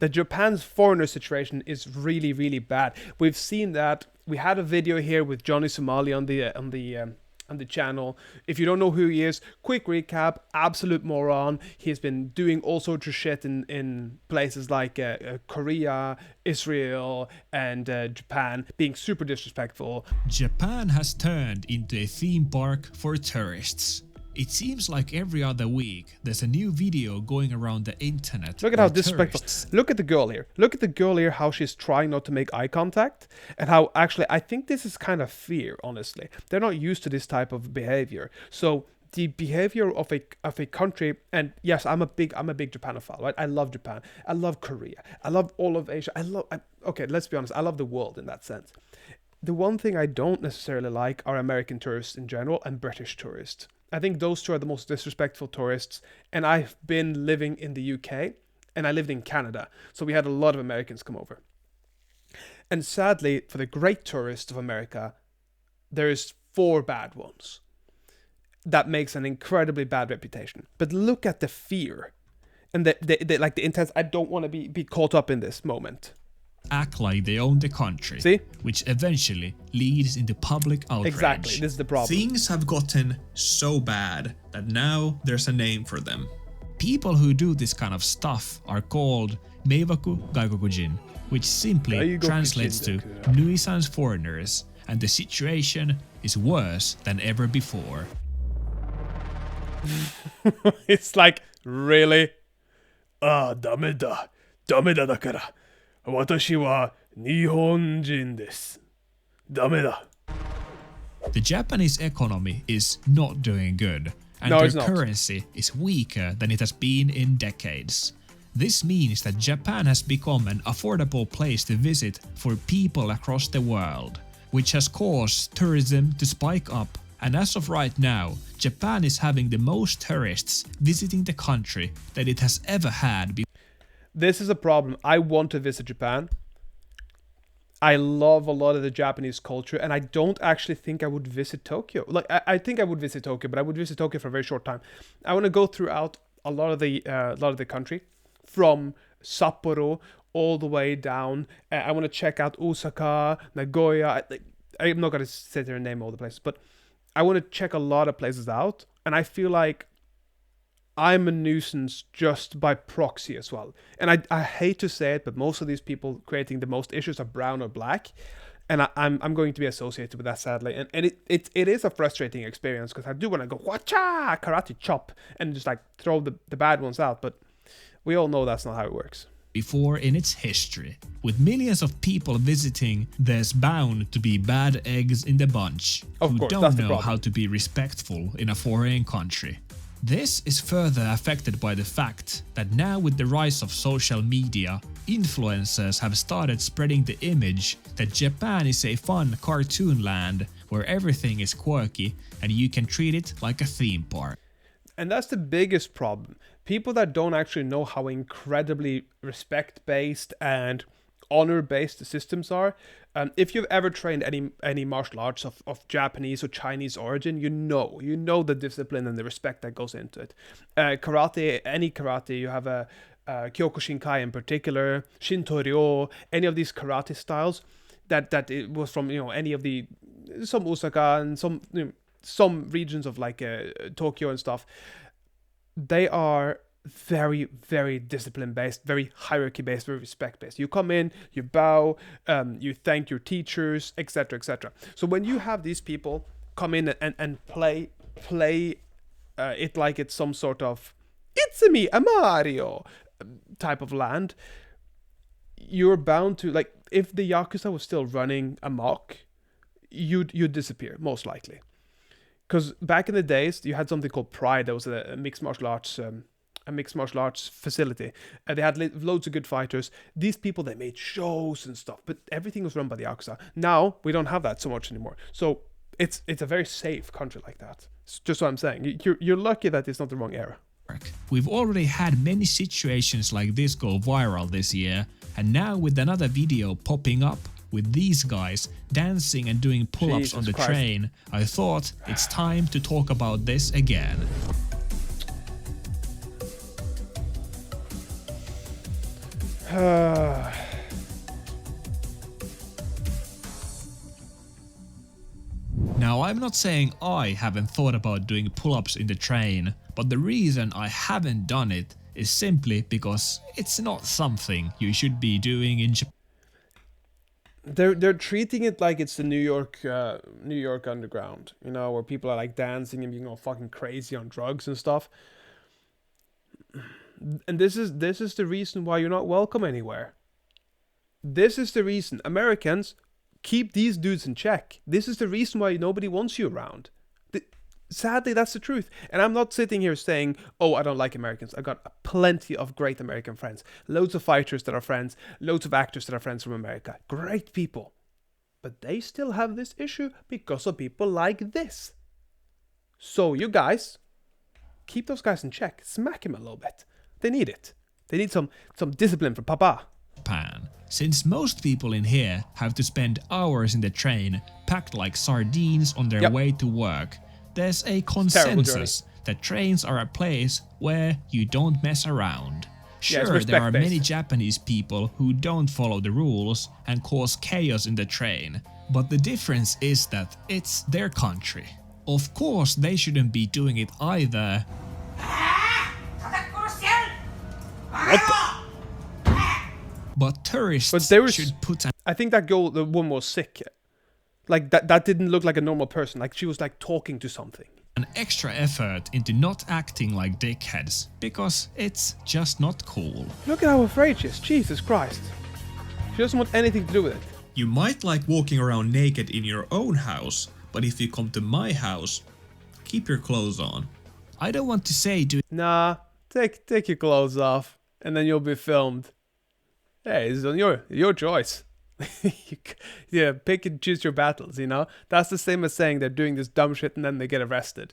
that Japan's foreigner situation is really, really bad. We've seen that. We had a video here with Johnny Somali on the channel. If you don't know who he is, quick recap: absolute moron. He's been doing all sorts of shit in places like Korea, Israel, and Japan, being super disrespectful. Japan has turned into a theme park for tourists. It seems like every other week there's a new video going around the internet. Look at how disrespectful. Look at the girl here. Look at the girl here, how she's trying not to make eye contact. And how actually, I think this is kind of fear, honestly. They're not used to this type of behavior. So the behavior of a country, and yes, I'm a big Japanophile, right? I love Japan. I love Korea. I love all of Asia. Okay, let's be honest. I love the world in that sense. The one thing I don't necessarily like are American tourists in general and British tourists. I think those two are the most disrespectful tourists. And I've been living in the UK and I lived in Canada. So we had a lot of Americans come over. And sadly, for the great tourists of America, there's 4 bad ones. That makes an incredibly bad reputation. But look at the fear and the intense, I don't want to be caught up in this moment. Act like they own the country, See? which eventually leads into public outrage. Exactly, this is the problem. Things have gotten so bad that now there's a name for them. People who do this kind of stuff are called Meiwaku Gaikokujin, which simply translates to nuisance foreigners, and the situation is worse than ever before. It's like, really? Dameda. Dameda dakara. Watashi wa Nihonjin desu. Dameda. The Japanese economy is not doing good, and their currency is weaker than it has been in decades. This means that Japan has become an affordable place to visit for people across the world, which has caused tourism to spike up, and as of right now, Japan is having the most tourists visiting the country that it has ever had before. This is a problem. I want to visit Japan. I love a lot of the Japanese culture, and I don't actually think I would visit Tokyo. Like, I think I would visit Tokyo, but I would visit Tokyo for a very short time. I want to go throughout a lot of the country, from Sapporo all the way down. I want to check out Osaka, Nagoya. I'm not going to sit there and name all the places, but I want to check a lot of places out, and I feel like I'm a nuisance just by proxy as well. And I hate to say it, but most of these people creating the most issues are brown or black. And I'm going to be associated with that, sadly. And it is a frustrating experience, because I do want to go, wacha, karate chop, and just like throw the bad ones out. But we all know that's not how it works. Before in its history. With millions of people visiting, there's bound to be bad eggs in the bunch who don't know how to be respectful in a foreign country. This is further affected by the fact that now, with the rise of social media, influencers have started spreading the image that Japan is a fun cartoon land where everything is quirky and you can treat it like a theme park. And that's the biggest problem. People that don't actually know how incredibly respect-based and honor-based the systems are. If you've ever trained any martial arts of Japanese or Chinese origin, you know the discipline and the respect that goes into it. Karate, any karate, you have a Kyokushinkai in particular, Shinto-ryo, any of these karate styles that it was from, any of some Osaka and some regions of like Tokyo and stuff. They are very, very discipline based, very hierarchy based, very respect based. You come in, you bow, you thank your teachers, etc., etc. So when you have these people come in and play it like it's some sort of "It's me, a Mario" type of land, you're bound to, like, if the Yakuza was still running amok, you'd disappear most likely. Because back in the days, you had something called Pride. That was a mixed martial arts facility. They had loads of good fighters. These people, they made shows and stuff, but everything was run by the Yakuza. Now we don't have that so much anymore. So it's a very safe country like that. It's just what I'm saying. You're lucky that it's not the wrong era. We've already had many situations like this go viral this year, and now with another video popping up with these guys dancing and doing pull-ups on the train, I thought it's time to talk about this again. Now, I'm not saying I haven't thought about doing pull-ups in the train, but the reason I haven't done it is simply because it's not something you should be doing in Japan. They're treating it like it's the New York underground, you know, where people are like dancing and being all fucking crazy on drugs and stuff. And this is the reason why you're not welcome anywhere. This is the reason. Americans, keep these dudes in check. This is the reason why nobody wants you around. Sadly, that's the truth. And I'm not sitting here saying, oh, I don't like Americans. I've got plenty of great American friends. Loads of fighters that are friends. Loads of actors that are friends from America. Great people. But they still have this issue because of people like this. So you guys, keep those guys in check. Smack him a little bit. They need it. They need some discipline from Papa. Japan, since most people in here have to spend hours in the train packed like sardines on their way to work, there's a consensus that trains are a place where you don't mess around. Sure, there are many Japanese people who don't follow the rules and cause chaos in the train, but the difference is that it's their country. Of course, they shouldn't be doing it either. But tourists should put an... I think that girl, the woman was sick. Like, that didn't look like a normal person. Like, she was, like, talking to something. An extra effort into not acting like dickheads, because it's just not cool. Look at how afraid she is. Jesus Christ. She doesn't want anything to do with it. You might like walking around naked in your own house, but if you come to my house, keep your clothes on. I don't want to say Nah, take your clothes off, and then you'll be filmed. Hey, it's on your choice. Yeah, pick and choose your battles, you know? That's the same as saying they're doing this dumb shit and then they get arrested.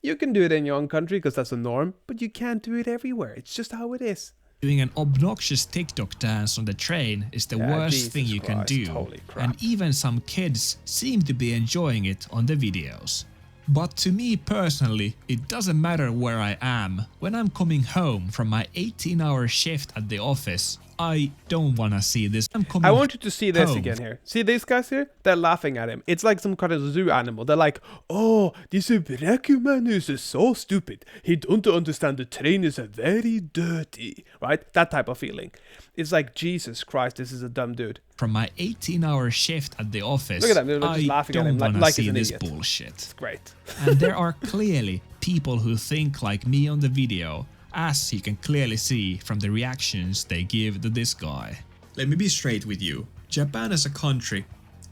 You can do it in your own country because that's a norm, but you can't do it everywhere. It's just how it is. Doing an obnoxious TikTok dance on the train is the worst thing you can do, and even some kids seem to be enjoying it on the videos. But to me personally, it doesn't matter where I am. When I'm coming home from my 18-hour shift at the office, I don't wanna see this. I want you to see this again here. See these guys here? They're laughing at him. It's like some kind of zoo animal. They're like, oh, this Bakkinius is so stupid. He don't understand the train is very dirty. Right? That type of feeling. It's like, Jesus Christ, this is a dumb dude. From my 18-hour shift at the office, look at them. They're just laughing at him like see he's an this idiot. Bullshit. It's great. And there are clearly people who think like me on the video, as you can clearly see from the reactions they give to this guy. Let me be straight with you. Japan as a country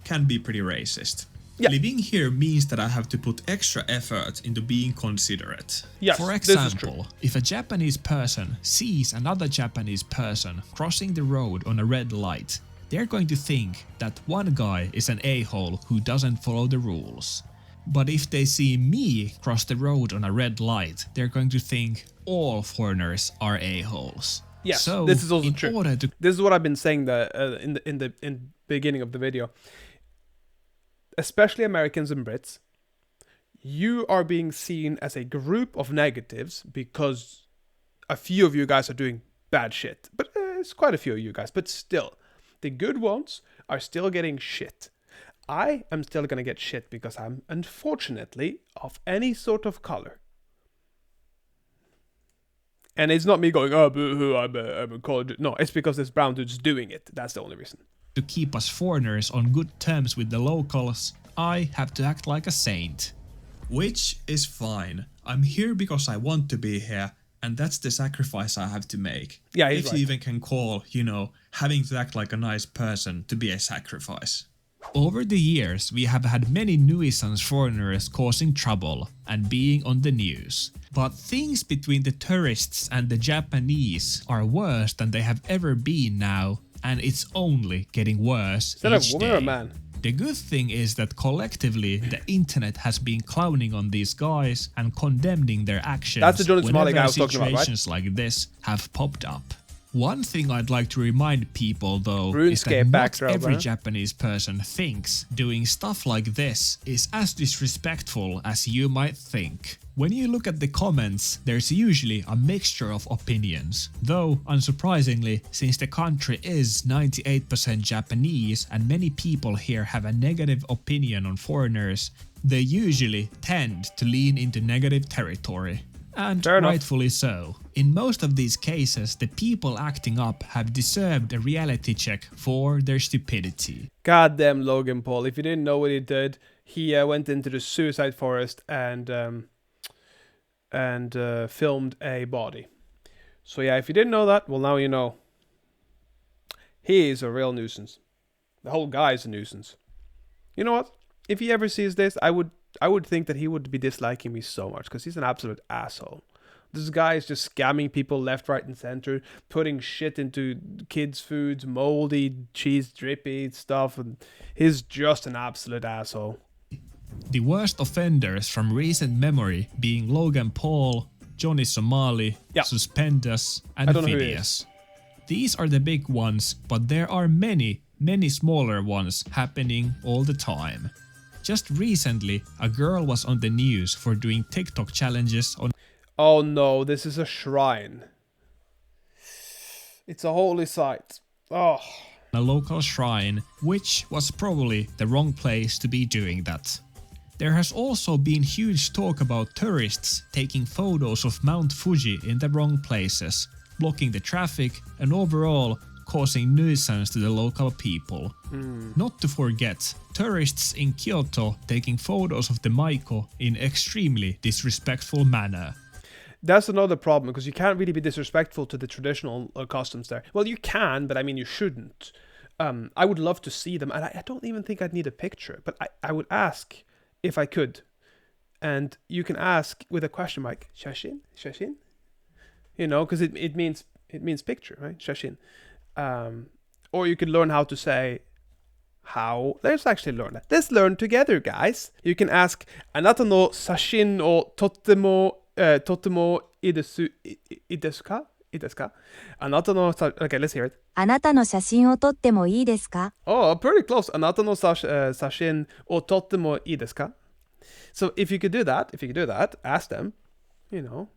can be pretty racist. Yeah. Living here means that I have to put extra effort into being considerate. Yes, for example, if a Japanese person sees another Japanese person crossing the road on a red light, they're going to think that one guy is an a-hole who doesn't follow the rules. But if they see me cross the road on a red light, they're going to think all foreigners are a-holes. Yes, so this is also true. This is what I've been saying in the beginning of the video. Especially Americans and Brits, you are being seen as a group of negatives because a few of you guys are doing bad shit. But it's quite a few of you guys. But still, the good ones are still getting shit. I am still gonna get shit because I'm, unfortunately, of any sort of color. And it's not me going, oh, boo-hoo, I'm a college. No, it's because this brown dude's doing it. That's the only reason. To keep us foreigners on good terms with the locals, I have to act like a saint. Which is fine. I'm here because I want to be here, and that's the sacrifice I have to make. Yeah, if right. You even can call, having to act like a nice person to be a sacrifice. Over the years, we have had many nuisance foreigners causing trouble and being on the news. But things between the tourists and the Japanese are worse than they have ever been now, and it's only getting worse each day. Is that a woman or a man? The good thing is that collectively the internet has been clowning on these guys and condemning their actions. That's the Jordan Somali guy I was talking about, right? Situations like this have popped up. One thing I'd like to remind people though is that not every Japanese person thinks doing stuff like this is as disrespectful as you might think. When you look at the comments, there's usually a mixture of opinions. Though, unsurprisingly, since the country is 98% Japanese and many people here have a negative opinion on foreigners, they usually tend to lean into negative territory. And rightfully so. In most of these cases, the people acting up have deserved a reality check for their stupidity. Goddamn Logan Paul. If you didn't know what he did, he went into the suicide forest and filmed a body. So yeah, if you didn't know that, well now you know. He is a real nuisance. The whole guy is a nuisance. You know what? If he ever sees this, I would think that he would be disliking me so much because he's an absolute asshole. This guy is just scamming people left, right, and center, putting shit into kids' foods, moldy, cheese drippy stuff, and he's just an absolute asshole. The worst offenders from recent memory being Logan Paul, Johnny Somali, Suspendus, and Phineas. These are the big ones, but there are many smaller ones happening all the time. Just recently, a girl was on the news for doing TikTok challenges on... Oh no, this is a shrine. It's a holy site. Oh. A local shrine, which was probably the wrong place to be doing that. There has also been huge talk about tourists taking photos of Mount Fuji in the wrong places, blocking the traffic and overall causing nuisance to the local people. Not to forget, tourists in Kyoto taking photos of the Maiko in extremely disrespectful manner. That's another problem, because you can't really be disrespectful to the traditional customs there. Well, you can, but I mean, you shouldn't. I would love to see them, and I don't even think I'd need a picture, but I would ask if I could. And you can ask with a question mark, shashin? Shashin? You know, because it means picture, right? Shashin. Or you could learn how to say how. Let's actually learn that. Let's learn together, guys. You can ask, anata no sashin o totemo idesu ka? Anata no okay, let's hear it. あなたの写真を撮ってもいいですか? Oh, pretty close. Anata no sashin o totemo idesu ka? So if you could do that, ask them, you know,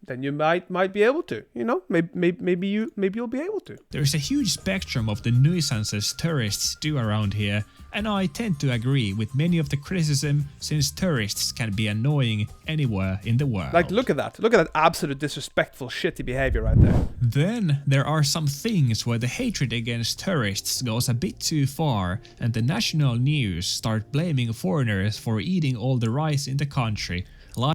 then you might be able to, you know, maybe you'll be able to. There's a huge spectrum of the nuisances tourists do around here, and I tend to agree with many of the criticism, since tourists can be annoying anywhere in the world. Like, look at that absolute disrespectful, shitty behavior right there. Then there are some things where the hatred against tourists goes a bit too far, and the national news start blaming foreigners for eating all the rice in the country.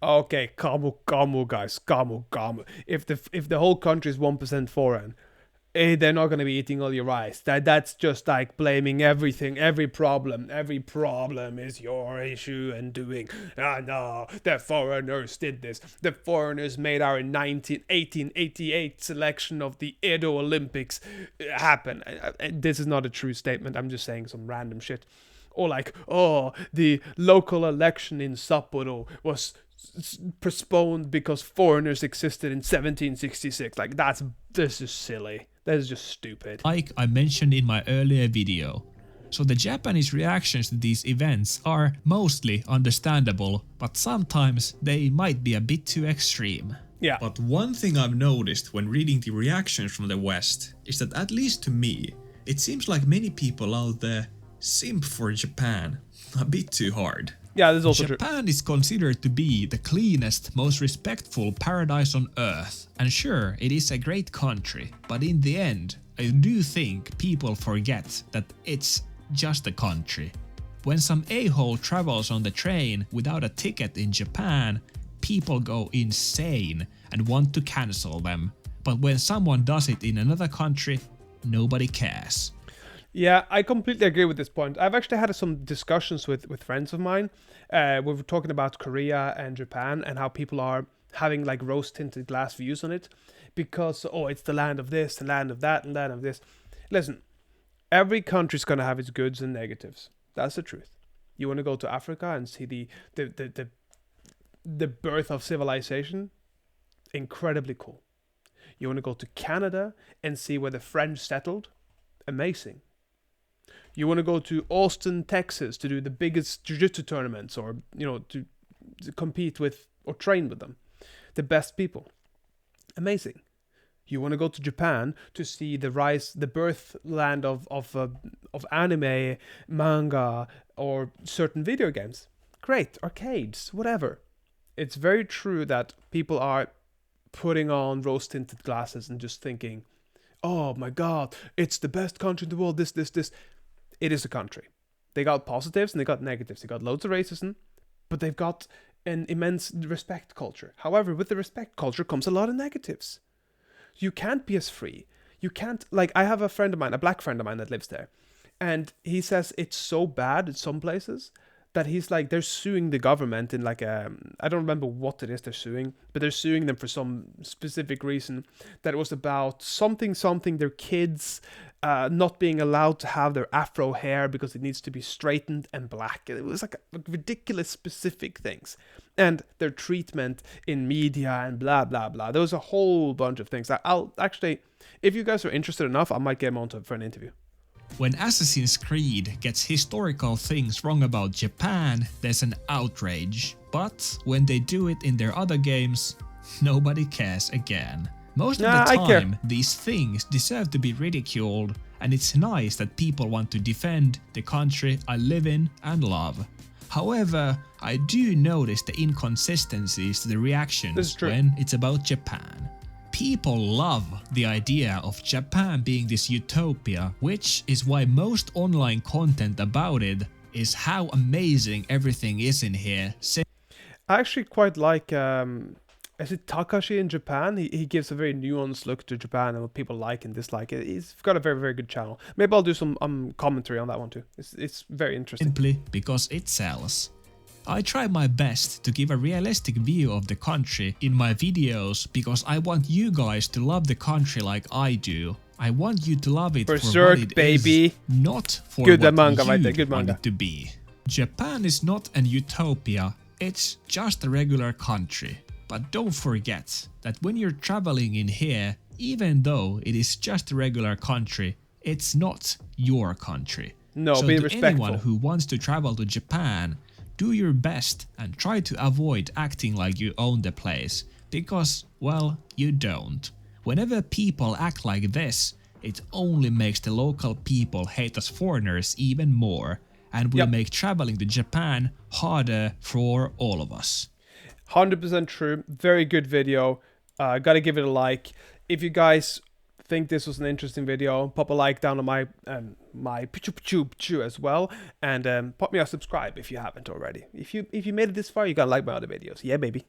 Okay, kamu guys, kamu. If the whole country is 1% foreign, they're not gonna be eating all your rice. That's just like blaming everything, every problem is your issue and doing. No, the foreigners did this. The foreigners made our 1888 selection of the Edo Olympics happen. This is not a true statement. I'm just saying some random shit. Or like, oh, the local election in Sapporo was postponed because foreigners existed in 1766. Like, this is silly. That is just stupid. Like I mentioned in my earlier video. So the Japanese reactions to these events are mostly understandable, but sometimes they might be a bit too extreme. Yeah. But one thing I've noticed when reading the reactions from the West is that, at least to me, it seems like many people out there simp for Japan a bit too hard. Yeah, this is also true. Japan is considered to be the cleanest, most respectful paradise on earth. And sure, it is a great country, but in the end, I do think people forget that it's just a country. When some a-hole travels on the train without a ticket in Japan, people go insane and want to cancel them. But when someone does it in another country, nobody cares. Yeah, I completely agree with this point. I've actually had some discussions with friends of mine. We were talking about Korea and Japan and how people are having like rose-tinted glass views on it because, oh, it's the land of this, the land of that, and land of this. Listen, every country's going to have its goods and negatives. That's the truth. You want to go to Africa and see the birth of civilization? Incredibly cool. You want to go to Canada and see where the French settled? Amazing. You want to go to Austin, Texas to do the biggest jiu-jitsu tournaments, or, to compete with or train with them. The best people. Amazing. You want to go to Japan to see the birth land of anime, manga, or certain video games. Great, arcades, whatever. It's very true that people are putting on rose-tinted glasses and just thinking, oh my god, it's the best country in the world, this. It is a country. They got positives and they got negatives. They got loads of racism, but they've got an immense respect culture. However, with the respect culture comes a lot of negatives. You can't be as free. You can't, I have a friend of mine, a black friend of mine that lives there. And he says it's so bad in some places that he's they're suing the government in I don't remember what it is they're suing, but they're suing them for some specific reason. That it was about something, their kids not being allowed to have their afro hair because it needs to be straightened and black. It was ridiculous specific things. And their treatment in media and blah, blah, blah. There was a whole bunch of things. I'll actually, if you guys are interested enough, I might get him on for an interview. When Assassin's Creed gets historical things wrong about Japan, there's an outrage. But when they do it in their other games, nobody cares again. Most of the time, these things deserve to be ridiculed, and it's nice that people want to defend the country I live in and love. However, I do notice the inconsistencies to the reactions when it's about Japan. People love the idea of Japan being this utopia, which is why most online content about it is how amazing everything is in here. I actually quite like, is it Takashi in Japan? He gives a very nuanced look to Japan and what people like and dislike. He's got a very, very good channel. Maybe I'll do some commentary on that one too. It's very interesting. Simply because it sells. I try my best to give a realistic view of the country in my videos because I want you guys to love the country like I do. I want you to love it for what it is, not for what you want it to be. Japan is not an utopia, it's just a regular country. But don't forget that when you're traveling in here, even though it is just a regular country, it's not your country. No, so be to respectful. Anyone who wants to travel to Japan, do your best and try to avoid acting like you own the place, because, well, you don't. Whenever people act like this, it only makes the local people hate us foreigners even more, and will make traveling to Japan harder for all of us. 100% true. Very good video. Gotta give it a like. If you guys think this was an interesting video, pop a like down on my pichu as well, and pop me a subscribe if you haven't already. If you made it this far, you gotta like my other videos. Yeah, baby.